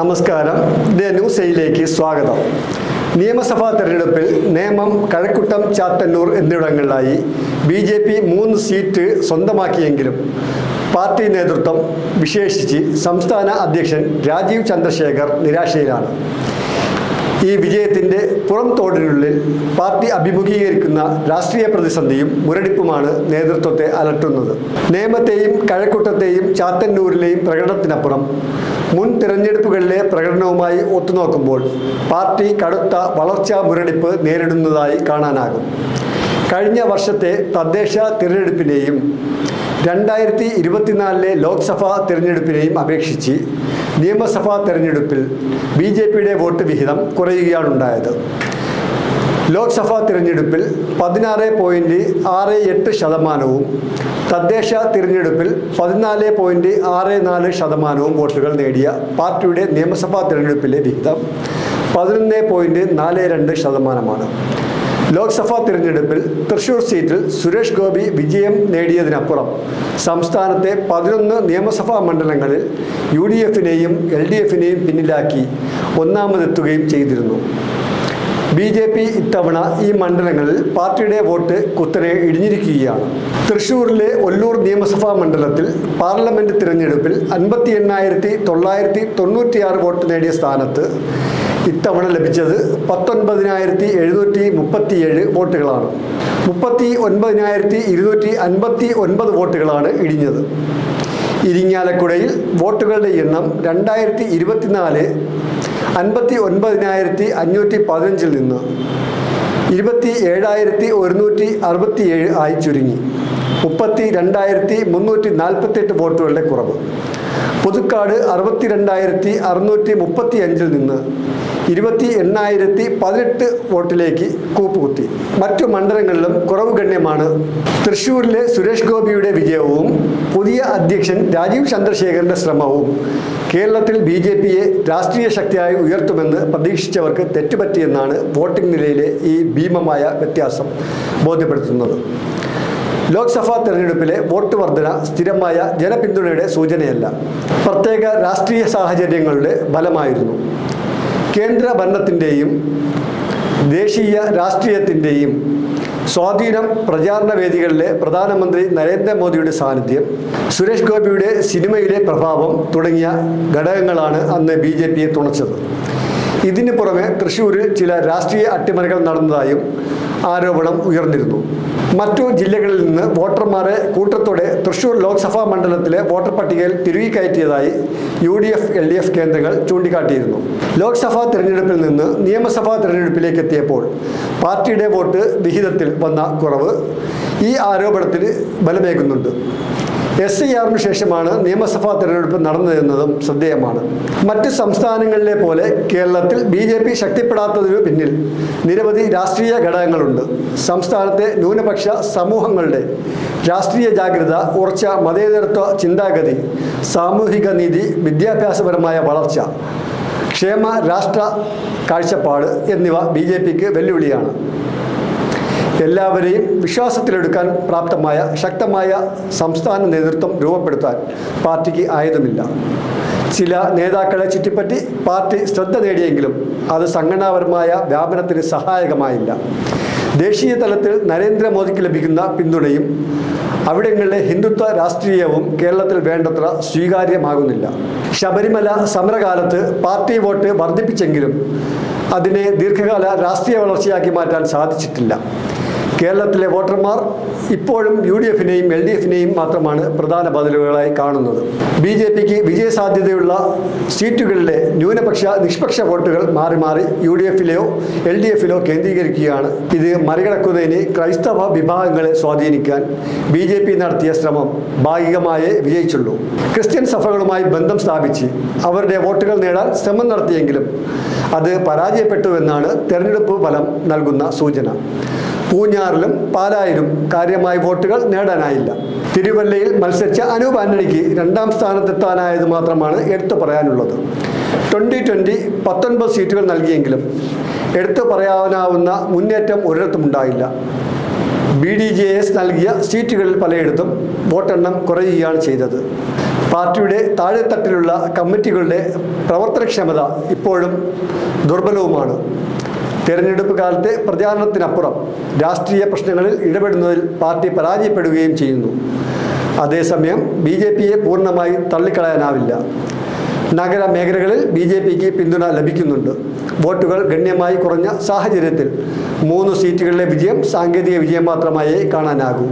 നമസ്കാരം. ന്യൂസ് എയിലേക്ക് സ്വാഗതം. നിയമസഭാ തെരഞ്ഞെടുപ്പിൽ നേമം, കഴക്കൂട്ടം, ചാത്തന്നൂർ എന്നിവിടങ്ങളിലായി BJP 3 സീറ്റ് സ്വന്തമാക്കിയെങ്കിലും പാർട്ടി നേതൃത്വം, വിശേഷിച്ച് സംസ്ഥാന അധ്യക്ഷൻ രാജീവ് ചന്ദ്രശേഖർ നിരാശയിലാണ്. ഈ വിജയത്തിൻ്റെ പുറംതോടിനുള്ളിൽ പാർട്ടി അഭിമുഖീകരിക്കുന്ന രാഷ്ട്രീയ പ്രതിസന്ധിയും മുരടിപ്പുമാണ് നേതൃത്വത്തെ അലട്ടുന്നത്. നേമത്തെയും കഴക്കൂട്ടത്തെയും ചാത്തന്നൂരിലെയും പ്രകടനത്തിനപ്പുറം മുൻ തിരഞ്ഞെടുപ്പുകളിലെ പ്രകടനവുമായി ഒത്തുനോക്കുമ്പോൾ പാർട്ടി കടുത്ത വളർച്ചാ മുരടിപ്പ് നേരിടുന്നതായി കാണാനാകും. കഴിഞ്ഞ വർഷത്തെ തദ്ദേശ തിരഞ്ഞെടുപ്പിനെയും 2024 ലോക്സഭാ തിരഞ്ഞെടുപ്പിനെയും അപേക്ഷിച്ച് നിയമസഭാ തെരഞ്ഞെടുപ്പിൽ BJPയുടെ വോട്ട് വിഹിതം കുറയുകയാണുണ്ടായത്. ലോക്സഭാ തിരഞ്ഞെടുപ്പിൽ 16.68%, തദ്ദേശ തിരഞ്ഞെടുപ്പിൽ 14.64% വോട്ടുകൾ നേടിയ പാർട്ടിയുടെ നിയമസഭാ തിരഞ്ഞെടുപ്പിലെ വിഹിതം 11.42%. ലോക്സഭാ തിരഞ്ഞെടുപ്പിൽ തൃശൂർ സീറ്റിൽ സുരേഷ് ഗോപി വിജയം നേടിയതിനപ്പുറം സംസ്ഥാനത്തെ 11 നിയമസഭാ മണ്ഡലങ്ങളിൽ UDFനെയും LDFനെയും പിന്നിലാക്കി ഒന്നാമതെത്തുകയും ചെയ്തിരുന്നു. BJP ഇത്തവണ ഈ മണ്ഡലങ്ങളിൽ പാർട്ടിയുടെ വോട്ട് കുത്തനെ ഇടിഞ്ഞിരിക്കുകയാണ്. തൃശൂരിലെ ഒല്ലൂർ നിയമസഭാ മണ്ഡലത്തിൽ പാർലമെന്റ് തിരഞ്ഞെടുപ്പിൽ 58,996 വോട്ട് നേടിയ സ്ഥാനത്ത് ഇത്തവണ ലഭിച്ചത് 19,737 വോട്ടുകളാണ്. 39,259 വോട്ടുകളാണ് ഇടിഞ്ഞത്. ഇരിങ്ങാലക്കുടയിൽ വോട്ടുകളുടെ എണ്ണം 2024 59,515 നിന്ന് 27,167 ആയി ചുരുങ്ങി. 32,348 വോട്ടുകളുടെ കുറവ്. പുതുക്കാട് 62,635 നിന്ന് 28,018 വോട്ടിലേക്ക് കൂപ്പുകുത്തി. മറ്റു മണ്ഡലങ്ങളിലും കുറവ് ഗണ്യമാണ്. തൃശ്ശൂരിലെ സുരേഷ് ഗോപിയുടെ വിജയവും പുതിയ അധ്യക്ഷൻ രാജീവ് ചന്ദ്രശേഖറിന്റെ ശ്രമവും കേരളത്തിൽ BJPയെ രാഷ്ട്രീയ ശക്തിയായി ഉയർത്തുമെന്ന് പ്രതീക്ഷിച്ചവർക്ക് തെറ്റുപറ്റിയെന്നാണ് വോട്ടിംഗ് നിലയിലെ ഈ ഭീമമായ വ്യത്യാസം ബോധ്യപ്പെടുത്തുന്നത്. ലോക്സഭാ തെരഞ്ഞെടുപ്പിലെ വോട്ട് വർധന സ്ഥിരമായ ജനപിന്തുണയുടെ സൂചനയല്ല, പ്രത്യേക രാഷ്ട്രീയ സാഹചര്യങ്ങളുടെ ഫലമായിരുന്നു. കേന്ദ്ര ഭരണത്തിൻ്റെയും ദേശീയ രാഷ്ട്രീയത്തിൻ്റെയും സ്വാധീനം, പ്രചാരണ വേദികളിലെ പ്രധാനമന്ത്രി നരേന്ദ്രമോദിയുടെ സാന്നിധ്യം, സുരേഷ് ഗോപിയുടെ സിനിമയിലെ പ്രഭാവം തുടങ്ങിയ ഘടകങ്ങളാണ് അന്ന് BJPയെ തുണച്ചത്. ഇതിന് പുറമെ തൃശ്ശൂരിൽ ചില രാഷ്ട്രീയ അട്ടിമറികൾ നടന്നതായും ആരോപണം ഉയർന്നിരുന്നു. മറ്റു ജില്ലകളിൽ നിന്ന് വോട്ടർമാരെ കൂട്ടത്തോടെ തൃശ്ശൂർ ലോക്സഭാ മണ്ഡലത്തിലെ വോട്ടർ പട്ടികയിൽ തിരുകി കയറ്റിയതായി UDF LDF കേന്ദ്രങ്ങൾ ചൂണ്ടിക്കാട്ടിയിരുന്നു. ലോക്സഭാ തിരഞ്ഞെടുപ്പിൽ നിന്ന് നിയമസഭാ തിരഞ്ഞെടുപ്പിലേക്ക് എത്തിയപ്പോൾ പാർട്ടിയുടെ വോട്ട് വിഹിതത്തിൽ വന്ന കുറവ് ഈ ആരോപണത്തിന് ബലമേകുന്നുണ്ട്. SIRനു ശേഷമാണ് നിയമസഭാ തിരഞ്ഞെടുപ്പ് നടന്നതെന്നതും ശ്രദ്ധേയമാണ്. മറ്റ് സംസ്ഥാനങ്ങളിലെ പോലെ കേരളത്തിൽ BJP ശക്തിപ്പെടാത്തതിനു പിന്നിൽ നിരവധി രാഷ്ട്രീയ ഘടകങ്ങളുണ്ട്. സംസ്ഥാനത്തെ ന്യൂനപക്ഷ സമൂഹങ്ങളുടെ രാഷ്ട്രീയ ജാഗ്രത, ഉറച്ച മതേതരത്വ ചിന്താഗതി, സാമൂഹിക നീതി, വിദ്യാഭ്യാസപരമായ വളർച്ച, ക്ഷേമ രാഷ്ട്ര കാഴ്ചപ്പാട് എന്നിവ BJPക്ക് വെല്ലുവിളിയാണ്. എല്ലാവരെയും വിശ്വാസത്തിലെടുക്കാൻ പ്രാപ്തമായ ശക്തമായ സംസ്ഥാന നേതൃത്വം രൂപപ്പെടുത്താൻ പാർട്ടിക്ക് ആയതുമില്ല. ചില നേതാക്കളെ ചുറ്റിപ്പറ്റി പാർട്ടി ശ്രദ്ധ നേടിയെങ്കിലും അത് സംഘടനാപരമായ വ്യാപനത്തിന് സഹായകമായില്ല. ദേശീയ തലത്തിൽ നരേന്ദ്രമോദിക്ക് ലഭിക്കുന്ന പിന്തുണയും അവിടങ്ങളിലെ ഹിന്ദുത്വ രാഷ്ട്രീയവും കേരളത്തിൽ വേണ്ടത്ര സ്വീകാര്യമാകുന്നില്ല. ശബരിമല സമരകാലത്ത് പാർട്ടി വോട്ട് വർദ്ധിപ്പിച്ചെങ്കിലും അതിനെ ദീർഘകാല രാഷ്ട്രീയ വളർച്ചയാക്കി മാറ്റാൻ സാധിച്ചിട്ടില്ല. കേരളത്തിലെ വോട്ടർമാർ ഇപ്പോഴും UDFനെയും LDFനെയും മാത്രമാണ് പ്രധാന ബദലുകളായി കാണുന്നത്. BJPക്ക് വിജയസാധ്യതയുള്ള സീറ്റുകളിലെ ന്യൂനപക്ഷ നിഷ്പക്ഷ വോട്ടുകൾ മാറി മാറി UDFിലെയോ LDFിലോ കേന്ദ്രീകരിക്കുകയാണ്. ഇത് മറികടക്കുന്നതിന് ക്രൈസ്തവ വിഭാഗങ്ങളെ സ്വാധീനിക്കാൻ BJP നടത്തിയ ശ്രമം ഭാഗികമായേ വിജയിച്ചുള്ളൂ. ക്രിസ്ത്യൻ സഭകളുമായി ബന്ധം സ്ഥാപിച്ച് അവരുടെ വോട്ടുകൾ നേടാൻ ശ്രമം നടത്തിയെങ്കിലും അത് പരാജയപ്പെട്ടുവെന്നാണ് തെരഞ്ഞെടുപ്പ് ഫലം നൽകുന്ന സൂചന. പൂഞ്ഞാറിലും പാലായിലും കാര്യമായ വോട്ടുകൾ നേടാനായില്ല. തിരുവല്ലയിൽ മത്സരിച്ച അനൂപ് ആന്റണിക്ക് 2ാം സ്ഥാനത്തെത്താനായത് മാത്രമാണ് എടുത്തു പറയാനുള്ളത്. 2020 19 സീറ്റുകൾ നൽകിയെങ്കിലും എടുത്തു പറയാനാവുന്ന മുന്നേറ്റം ഒരിടത്തുമുണ്ടായില്ല. BDJS നൽകിയ സീറ്റുകളിൽ പലയിടത്തും വോട്ടെണ്ണം കുറയുകയാണ് ചെയ്തത്. പാർട്ടിയുടെ താഴെത്തട്ടിലുള്ള കമ്മിറ്റികളുടെ പ്രവർത്തനക്ഷമത ഇപ്പോഴും ദുർബലവുമാണ്. തെരഞ്ഞെടുപ്പ് കാലത്തെ പ്രചാരണത്തിനപ്പുറം രാഷ്ട്രീയ പ്രശ്നങ്ങളിൽ ഇടപെടുന്നതിൽ പാർട്ടി പരാജയപ്പെടുകയും ചെയ്യുന്നു. അതേസമയം BJPയെ പൂർണ്ണമായി തള്ളിക്കളയാനാവില്ല. നഗരമേഖലകളിൽ BJPക്ക് പിന്തുണ ലഭിക്കുന്നുണ്ട്. വോട്ടുകൾ ഗണ്യമായി കുറഞ്ഞ സാഹചര്യത്തിൽ 3 സീറ്റുകളിലെ വിജയം സാങ്കേതിക വിജയം മാത്രമായേ കാണാനാകൂ.